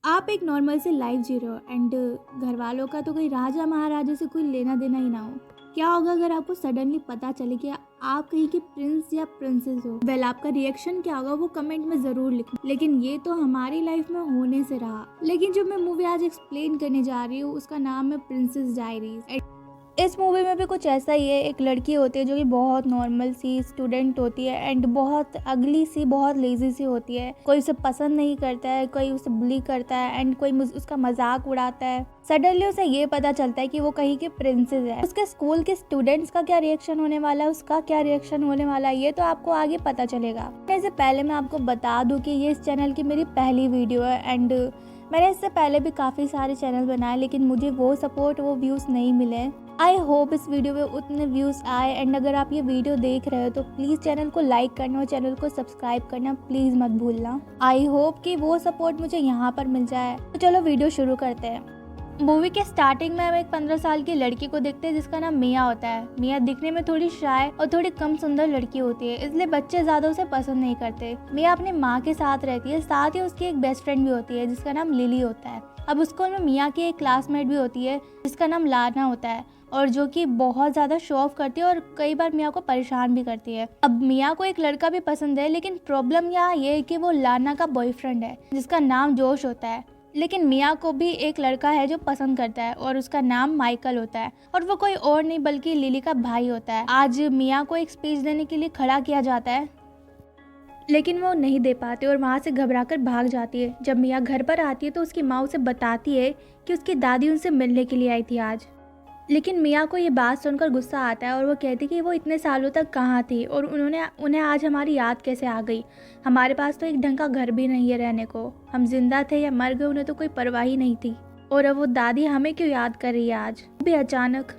आप एक नॉर्मल सी लाइफ जी रहे हो एंड घर वालों का तो कोई राजा महाराजा से कोई लेना देना ही ना हो। क्या होगा अगर आपको सडनली पता चले कि आप कहीं के प्रिंस या प्रिंसेस हो? वेल, आपका रिएक्शन क्या होगा वो कमेंट में जरूर लिखना। लेकिन ये तो हमारी लाइफ में होने से रहा। लेकिन जो मैं मूवी आज एक्सप्लेन करने जा रही हूँ उसका नाम है प्रिंसेस डायरीज। इस मूवी में भी कुछ ऐसा ही है। एक लड़की होती है जो कि बहुत नॉर्मल सी स्टूडेंट होती है एंड बहुत अगली सी, बहुत लेजी सी होती है। कोई उसे पसंद नहीं करता है, कोई उसे बुली करता है एंड कोई उसका मजाक उड़ाता है। सडनली उसे ये पता चलता है कि वो कहीं के प्रिंसेस है। उसके स्कूल के स्टूडेंट्स का क्या रिएक्शन होने वाला है, उसका क्या रिएक्शन होने वाला है, ये तो आपको आगे पता चलेगा। इससे पहले मैं आपको बता दूं कि ये इस चैनल की मेरी पहली वीडियो है एंड मैंने इससे पहले भी काफ़ी सारे चैनल बनाए लेकिन मुझे वो सपोर्ट, वो व्यूज़ नहीं मिले। आई होप इस वीडियो में उतने व्यूज़ आए एंड अगर आप ये वीडियो देख रहे हो तो प्लीज़ चैनल को लाइक करना और चैनल को सब्सक्राइब करना प्लीज़ मत भूलना। आई होप कि वो सपोर्ट मुझे यहाँ पर मिल जाए। तो चलो वीडियो शुरू करते हैं। मूवी के स्टार्टिंग में हम एक 15 साल की लड़की को देखते हैं जिसका नाम मिया होता है। मिया दिखने में थोड़ी शाय और थोड़ी कम सुंदर लड़की होती है, इसलिए बच्चे ज्यादा उसे पसंद नहीं करते। मिया अपनी माँ के साथ रहती है, साथ ही उसकी एक बेस्ट फ्रेंड भी होती है जिसका नाम लिली होता है। अब स्कूल में मिया की एक क्लासमेट भी होती है जिसका नाम लाना होता है और जो कि बहुत ज़्यादा शो ऑफ करती है और कई बार मिया को परेशान भी करती है। अब मिया को एक लड़का भी पसंद है लेकिन प्रॉब्लम यहाँ ये है कि वो लाना का बॉयफ्रेंड है जिसका नाम जोश होता है। लेकिन मिया को भी एक लड़का है जो पसंद करता है और उसका नाम माइकल होता है और वो कोई और नहीं बल्कि लिली का भाई होता है। आज मिया को एक स्पीच देने के लिए खड़ा किया जाता है लेकिन वो नहीं दे पाते और वहाँ से घबराकर भाग जाती है। जब मिया घर पर आती है तो उसकी माँ उसे बताती है कि उसकी दादी उनसे मिलने के लिए आई थी आज। लेकिन मिया को ये बात सुनकर गुस्सा आता है और वो कहती कि वो इतने सालों तक कहाँ थी और उन्हें आज हमारी याद कैसे आ गई। हमारे पास तो एक ढंग का घर भी नहीं है रहने को, हम जिंदा थे या मर गए उन्हें तो कोई परवाह ही नहीं थी। और अब वो दादी हमें क्यों याद कर रही है आज भी अचानक।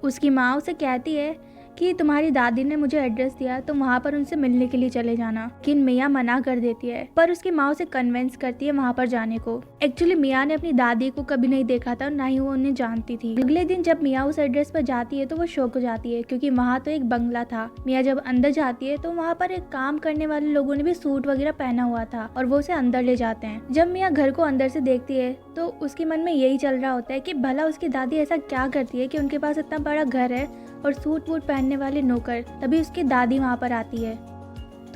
उसकी माँ उसे कहती है कि तुम्हारी दादी ने मुझे एड्रेस दिया तो वहाँ पर उनसे मिलने के लिए चले जाना। लेकिन मिया मना कर देती है पर उसकी माँ उसे कन्विंस करती है वहाँ पर जाने को। एक्चुअली मिया ने अपनी दादी को कभी नहीं देखा था और ना ही वो उन्हें जानती थी। अगले दिन जब मिया उस एड्रेस पर जाती है तो वो शॉक हो जाती है क्योंकि वहाँ तो एक बंगला था। मिया जब अंदर जाती है तो वहाँ पर एक काम करने वाले लोगों ने भी सूट वगैरह पहना हुआ था और वो उसे अंदर ले जाते हैं। जब मिया घर को अंदर से देखती है तो उसके मन में यही चल रहा होता है कि भला उसकी दादी ऐसा क्या करती है कि उनके पास इतना बड़ा घर है और सूट वूट पहनने वाले नौकर। तभी उसकी दादी वहाँ पर आती है।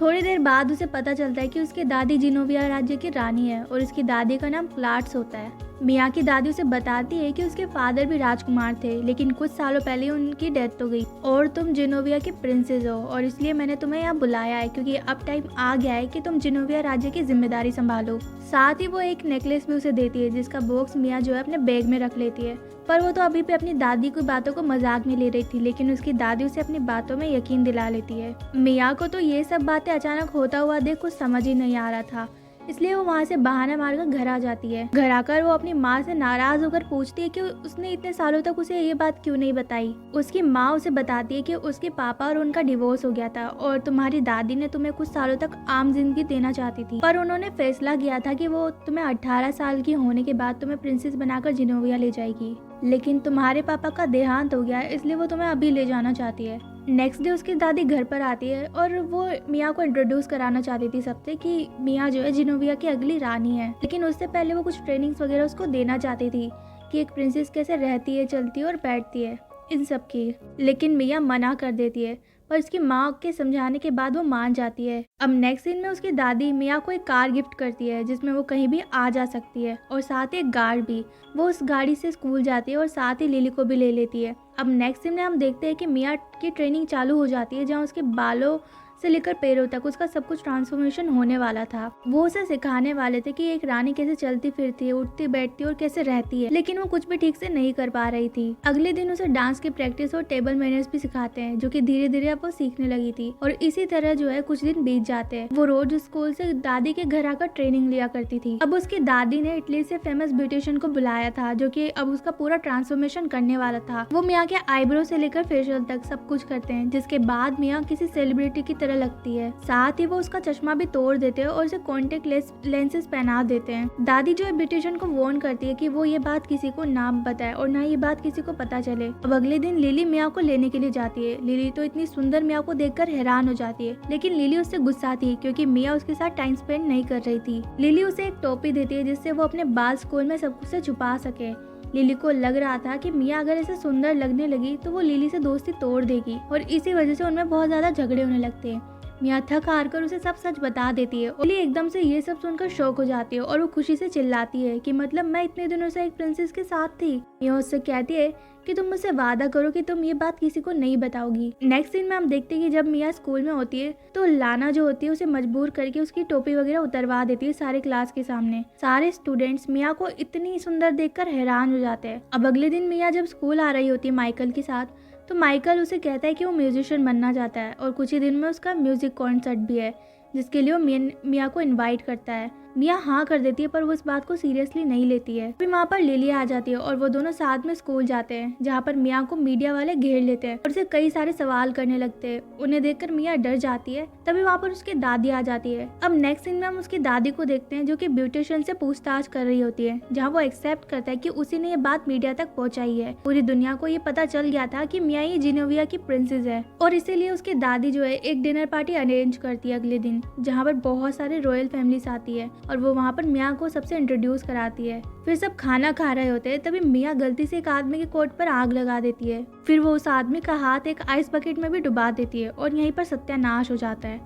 थोड़ी देर बाद उसे पता चलता है कि उसकी दादी जिनोविया राज्य की रानी है और उसकी दादी का नाम क्लार्ट्स होता है। मिया की दादी उसे बताती है कि उसके फादर भी राजकुमार थे लेकिन कुछ सालों पहले उनकी डेथ हो गई और तुम जिनोविया की प्रिंसेस हो और इसलिए मैंने तुम्हें यहाँ बुलाया है क्योंकि अब टाइम आ गया है कि तुम जिनोविया राज्य की जिम्मेदारी संभालो। साथ ही वो एक नेकलेस भी उसे देती है जिसका बॉक्स मिया जो है अपने बैग में रख लेती है। पर वो तो अभी भी अपनी दादी की बातों को मजाक में ले रही थी लेकिन उसकी दादी उसे अपनी बातों में यकीन दिला लेती है। मिया को तो ये सब बातें अचानक होता हुआ देख कुछ समझ ही नहीं आ रहा था, इसलिए वो वहाँ से बहाना मारकर घर आ जाती है। घर आकर वो अपनी माँ से नाराज होकर पूछती है कि उसने इतने सालों तक उसे ये बात क्यों नहीं बताई। उसकी माँ उसे बताती है कि उसके पापा और उनका डिवोर्स हो गया था और तुम्हारी दादी ने तुम्हें कुछ सालों तक आम जिंदगी देना चाहती थी पर उन्होंने फैसला किया था कि वो तुम्हें 18 साल की होने के बाद तुम्हें प्रिंसेस बनाकर जिनोविया ले जाएगी। लेकिन तुम्हारे पापा का देहांत हो गया इसलिए वो तुम्हें अभी ले जाना चाहती है। नेक्स्ट डे उसकी दादी घर पर आती है और वो मिया को इंट्रोड्यूस कराना चाहती थी सबसे कि मिया जो है जिनोविया की अगली रानी है। लेकिन उससे पहले वो कुछ ट्रेनिंग्स वगैरह उसको देना चाहती थी कि एक प्रिंसेस कैसे रहती है, चलती है और बैठती है इन सब की। लेकिन मिया मना कर देती है पर उसकी माँ के समझाने के बाद वो मान जाती है। अब नेक्स्ट सीन में उसकी दादी मिया को एक कार गिफ्ट करती है जिसमें वो कहीं भी आ जा सकती है और साथ ही एक गार्ड भी। वो उस गाड़ी से स्कूल जाती है और साथ ही लिली को भी ले लेती है। अब नेक्स्ट सीन में हम देखते हैं कि मिया की ट्रेनिंग चालू हो जाती है जहाँ उसके बालों से लेकर पैरों तक उसका सब कुछ ट्रांसफॉर्मेशन होने वाला था। वो उसे सिखाने वाले थे कि एक रानी कैसे चलती फिरती है, उठती बैठती और कैसे रहती है, लेकिन वो कुछ भी ठीक से नहीं कर पा रही थी। अगले दिन उसे डांस की प्रैक्टिस और टेबल मैनर्स भी सिखाते हैं जो कि धीरे धीरे अब वो सीखने लगी थी। और इसी तरह जो है कुछ दिन बीत जाते हैं। वो रोज स्कूल से दादी के घर आकर ट्रेनिंग लिया करती थी। अब उसकी दादी ने इटली से फेमस ब्यूटिशियन को बुलाया था जो कि अब उसका पूरा ट्रांसफॉर्मेशन करने वाला था। वो मिया के आईब्रो से लेकर फेशियल तक सब कुछ करते हैं जिसके बाद मिया किसी सेलिब्रिटी की तरह तरह लगती है। साथ ही वो उसका चश्मा भी तोड़ देते हैं और उसे कॉन्टेक्ट लेंसेज पहना देते हैं। दादी जो है ब्यूटिशियन को वार्न करती है कि वो ये बात किसी को ना बताए और ना ये बात किसी को पता चले। अब अगले दिन लिली मिया को लेने के लिए जाती है। लिली तो इतनी सुंदर मिया को देखकर हैरान हो जाती है, लेकिन लिली उससे गुस्साती है क्योंकि मिया उसके साथ टाइम स्पेंड नहीं कर रही थी। लिली उसे एक टोपी देती है जिससे वो अपने बाल स्कूल में सब कुछ से छुपा सके। लिली को लग रहा था कि मिया अगर इसे सुंदर लगने लगी तो वो लिली से दोस्ती तोड़ देगी और इसी वजह से उनमें बहुत ज्यादा झगड़े होने लगते हैं। मिया थक हार कर उसे सब सच बता देती है। लिली एकदम से ये सब सुनकर शॉक हो जाती है और वो खुशी से चिल्लाती है कि मतलब मैं इतने दिनों से एक प्रिंसेस के साथ थी। मिया उससे कहती है कि तुम मुझसे वादा करो कि तुम ये बात किसी को नहीं बताओगी। नेक्स्ट सीन में हम देखते हैं कि जब मिया स्कूल में होती है तो लाना जो होती है उसे मजबूर करके उसकी टोपी वगैरह उतरवा देती है सारे क्लास के सामने। सारे स्टूडेंट्स मिया को इतनी सुंदर देखकर हैरान हो जाते हैं। अब अगले दिन मिया जब स्कूल आ रही होती है माइकल के साथ, तो माइकल उसे कहता है कि वो म्यूजिशियन बनना चाहता है और कुछ ही दिन में उसका म्यूजिक कॉन्सर्ट भी है जिसके लिए वो मिया को इनवाइट करता है। मिया हाँ कर देती है पर वो इस बात को सीरियसली नहीं लेती है। फिर वहाँ पर लिली आ जाती है और वो दोनों साथ में स्कूल जाते हैं जहाँ पर मिया को मीडिया वाले घेर लेते हैं और उसे कई सारे सवाल करने लगते हैं। उन्हें देखकर मिया डर जाती है। तभी वहाँ पर उसकी दादी आ जाती है। अब नेक्स्ट सीन में हम उसकी दादी को देखते हैं जो कि ब्यूटिशियन से पूछताछ कर रही होती है, जहाँ वो एक्सेप्ट करता है कि उसी ने ये बात मीडिया तक पहुँचाई है। पूरी दुनिया को ये पता चल गया था कि मिया ही जिनोविया की प्रिंसेस है और इसीलिए उसकी दादी जो है एक डिनर पार्टी अरेंज करती है अगले दिन, जहाँ पर बहुत सारे रॉयल फैमिलीज आती है और वो वहाँ पर मिया को सबसे इंट्रोड्यूस कराती है। फिर सब खाना खा रहे होते हैं तभी मिया गलती से एक आदमी के कोट पर आग लगा देती है। फिर वो उस आदमी का हाथ एक आइस बकेट में भी डुबा देती है और यहीं पर सत्यानाश हो जाता है।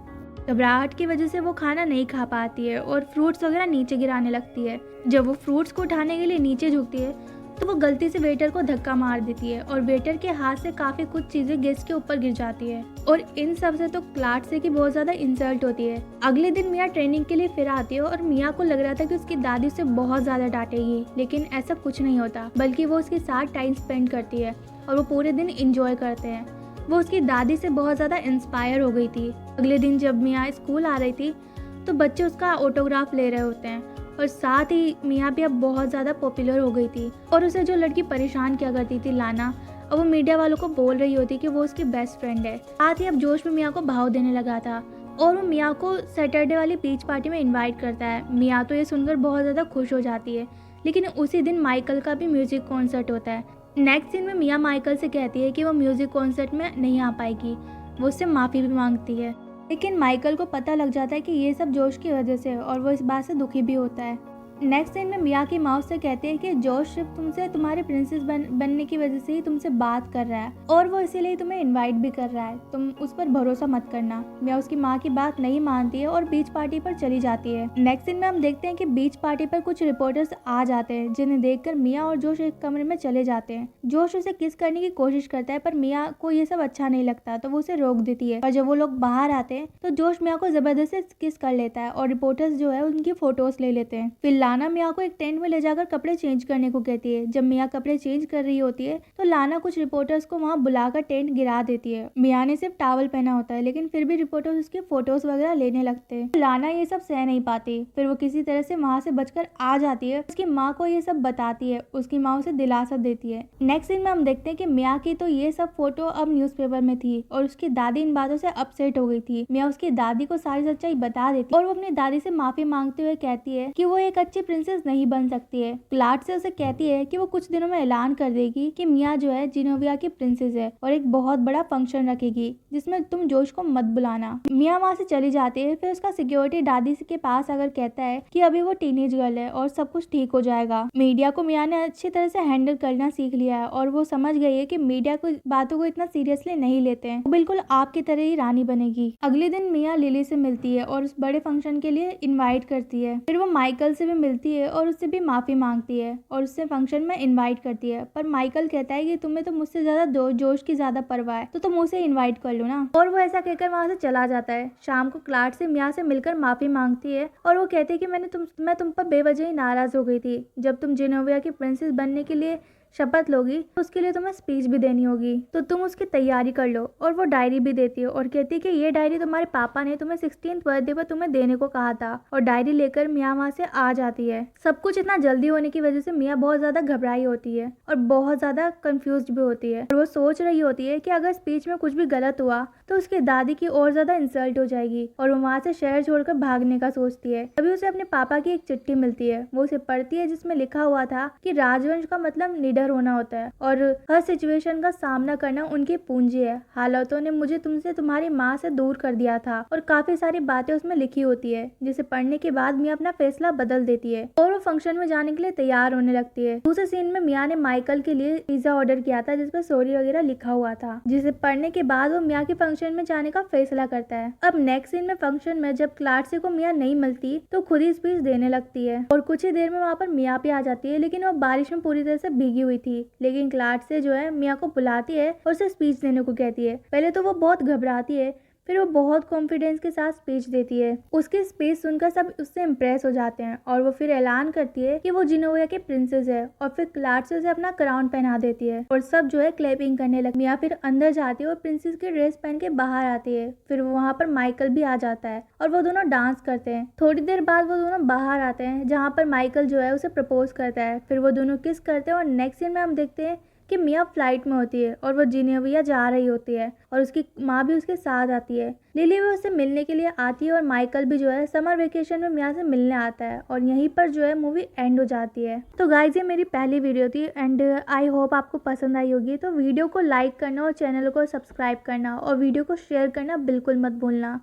घबराहट की वजह से वो खाना नहीं खा पाती है और फ्रूट्स वगैरह नीचे गिराने लगती है। जब वो फ्रूट्स को उठाने के लिए नीचे झुकती है तो वो गलती से वेटर को धक्का मार देती है और वेटर के हाथ से काफी कुछ चीजें गेस्ट के ऊपर गिर जाती है और इन सब से तो क्लार्क से की बहुत ज्यादा इंसल्ट होती है। अगले दिन मिया ट्रेनिंग के लिए फिर आती है और मिया को लग रहा था कि उसकी दादी उसे बहुत ज्यादा डांटेगी, लेकिन ऐसा कुछ नहीं होता, बल्कि वो उसके साथ टाइम स्पेंड करती है और वो पूरे दिन इंजॉय करते हैं। वो उसकी दादी से बहुत ज्यादा इंस्पायर हो गई थी। अगले दिन जब मिया स्कूल आ रही थी तो बच्चे उसका ऑटोग्राफ ले रहे होते हैं और साथ ही मिया भी अब बहुत ज़्यादा पॉपुलर हो गई थी और उसे जो लड़की परेशान किया करती थी लाना, अब वो मीडिया वालों को बोल रही होती कि वो उसकी बेस्ट फ्रेंड है। साथ ही अब जोश में मिया को भाव देने लगा था और वो मिया को सैटरडे वाली बीच पार्टी में इनवाइट करता है। मिया तो ये सुनकर बहुत ज़्यादा खुश हो जाती है, लेकिन उसी दिन माइकल का भी म्यूजिक कॉन्सर्ट होता है। नेक्स्ट सीन में मिया माइकल से कहती है कि वो म्यूजिक कॉन्सर्ट में नहीं आ पाएगी। वो उससे माफ़ी भी मांगती है, लेकिन माइकल को पता लग जाता है कि ये सब जोश की वजह से है और वो इस बात से दुखी भी होता है। नेक्स्ट सीन में मिया की माँ से कहते हैं कि जोश सिर्फ तुमसे तुम्हारे प्रिंसेस बनने की वजह से ही तुमसे बात कर रहा है और वो इसीलिए तुम्हें इनवाइट भी कर रहा है, तुम उस पर भरोसा मत करना। मिया उसकी माँ की बात नहीं मानती है और बीच पार्टी पर चली जाती है। नेक्स्ट सीन में हम देखते हैं कि बीच पार्टी पर कुछ रिपोर्टर्स आ जाते हैं, जिन्हें देखकर मिया और जोश एक कमरे में चले जाते हैं। जोश उसे किस करने की कोशिश करता है पर मिया को ये सब अच्छा नहीं लगता तो वो उसे रोक देती है और जब वो लोग बाहर आते हैं तो जोश मिया को जबरदस्ती किस कर लेता है और रिपोर्टर्स जो है उनकी फोटोज ले लेते हैं। फिर लाना मिया को एक टेंट में ले जाकर कपड़े चेंज करने को कहती है। जब मिया कपड़े चेंज कर रही होती है तो लाना कुछ रिपोर्टर्स को वहां बुलाकर टेंट गिरा देती है। मिया ने सिर्फ टॉवल पहना होता है, लेकिन फिर भी रिपोर्टर्स उसके फोटोज वगैरह लेने लगते हैं। लाना ये सब सह नहीं पाती, फिर वो किसी तरह से वहां से बचकर आ जाती है। उसकी माँ को ये सब बताती है, उसकी माँ उसे दिलासा देती है। नेक्स्ट सीन में हम देखते हैं कि मिया की तो ये सब फोटो अब न्यूज़पेपर में थी और उसकी दादी इन बातों से अपसेट हो गई थी। मिया उसकी दादी को सारी सच्चाई बता देती है और वो अपनी दादी से माफी मांगते हुए कहती है कि वो एक अच्छी प्रिंसेस नहीं बन सकती है। क्लार्क से उसे कहती है कि वो कुछ दिनों में ऐलान कर देगी कि मिया जो है जिनोविया की प्रिंसेस है और एक बहुत बड़ा फंक्शन रखेगी जिसमें तुम जोश को मत बुलाना। मिया वहाँ से चली जाती है। फिर उसका सिक्योरिटी दादी के पास आकर कहता है कि अभी वो टीनेज गर्ल है और सब कुछ ठीक हो जाएगा। मीडिया को मिया ने अच्छी तरह से हैंडल करना सीख लिया है और वो समझ गई है कि मीडिया को बातों को इतना सीरियसली नहीं लेते हैं। वो बिल्कुल आपकी तरह ही रानी बनेगी। अगले दिन मिया लिली से मिलती है और उस बड़े फंक्शन के लिए इनवाइट करती है। फिर वो माइकल से भी मिलती है और उससे भी माफी मांगती है और उससे फंक्शन में इनवाइट करती है। पर माइकल कहता है कि तुम्हें तो मुझसे ज्यादा जोश की ज्यादा परवाह है तो तुम उसे इनवाइट कर लो ना, और वो ऐसा कहकर वहां से चला जाता है। शाम को क्लार्क से मिया से मिलकर माफी मांगती है और वो कहती है कि मैं तुम पर बेवजह ही नाराज हो गई थी जब तुम जिनोविया की प्रिंसेस बनने के लिए शपथ लोगी तो उसके लिए तुम्हें स्पीच भी देनी होगी, तो तुम उसकी तैयारी कर लो। और वो डायरी भी देती है और कहती है कि ये डायरी तुम्हारे पापा ने तुम्हें 16th बर्थडे पर तुम्हें देने को कहा था। और डायरी लेकर मिया वहाँ से आ जाती है। सब कुछ इतना जल्दी होने की वजह से मिया बहुत ज्यादा घबराई होती है और बहुत ज्यादा कंफ्यूज भी होती है। और वो सोच रही होती है कि अगर स्पीच में कुछ भी गलत हुआ तो उसकी दादी की और ज्यादा इंसल्ट हो जाएगी और वो वहाँ से शहर छोड़कर भागने का सोचती है। तभी उसे अपने पापा की एक चिट्ठी मिलती है। वो उसे पढ़ती है जिसमें लिखा हुआ था कि राजवंश का मतलब निडर होना होता है और हर सिचुएशन का सामना करना उनकी पूंजी है। हालातों ने मुझे तुमसे तुम्हारी माँ से दूर कर दिया था। और काफी सारी बातें उसमें लिखी होती है जिसे पढ़ने के बाद मिया अपना फैसला बदल देती है और वो फंक्शन में जाने के लिए तैयार होने लगती है। दूसरे सीन में मिया ने माइकल के लिए पिज्जा ऑर्डर किया था जिसपे सॉरी वगैरह लिखा हुआ था, जिसे पढ़ने के बाद वो मिया के फंक्शन में जाने का फैसला करता है। अब नेक्स्ट सीन में फंक्शन में जब क्लार्सी को मिया नहीं मिलती तो खुद ही स्पीच देने लगती है और कुछ ही देर में वहाँ पर मिया भी आ जाती है, लेकिन वो बारिश में पूरी तरह से भीगी हुई थी। लेकिन क्लार्सी जो है मिया को बुलाती है और उसे स्पीच देने को कहती है। पहले तो वो बहुत घबराती है, फिर वो बहुत कॉन्फिडेंस के साथ स्पीच देती है। उसकी स्पीच सुनकर सब उससे इम्प्रेस हो जाते हैं और वो फिर ऐलान करती है कि वो जिनोविया की प्रिंसेस है और फिर क्लार्सी उसे अपना क्राउन पहना देती है और सब जो है क्लैपिंग करने लगती है। मिया फिर अंदर जाती है और प्रिंसेस की ड्रेस पहन के बाहर आती है। फिर वहाँ पर माइकल भी आ जाता है और वो दोनों डांस करते हैं। थोड़ी देर बाद वो दोनों बाहर आते हैं जहाँ पर माइकल जो है उसे प्रपोज करता है। फिर वो दोनों किस करते हैं और नेक्स्ट सीन में हम देखते हैं कि मिया फ्लाइट में होती है और वो जिनेविया जा रही होती है और उसकी माँ भी उसके साथ आती है। लिली भी उससे मिलने के लिए आती है और माइकल भी जो है समर वेकेशन में मिया से मिलने आता है और यहीं पर जो है मूवी एंड हो जाती है। तो गाइज ये मेरी पहली वीडियो थी एंड आई होप आपको पसंद आई होगी। तो वीडियो को लाइक करना और चैनल को सब्सक्राइब करना और वीडियो को शेयर करना बिल्कुल मत भूलना।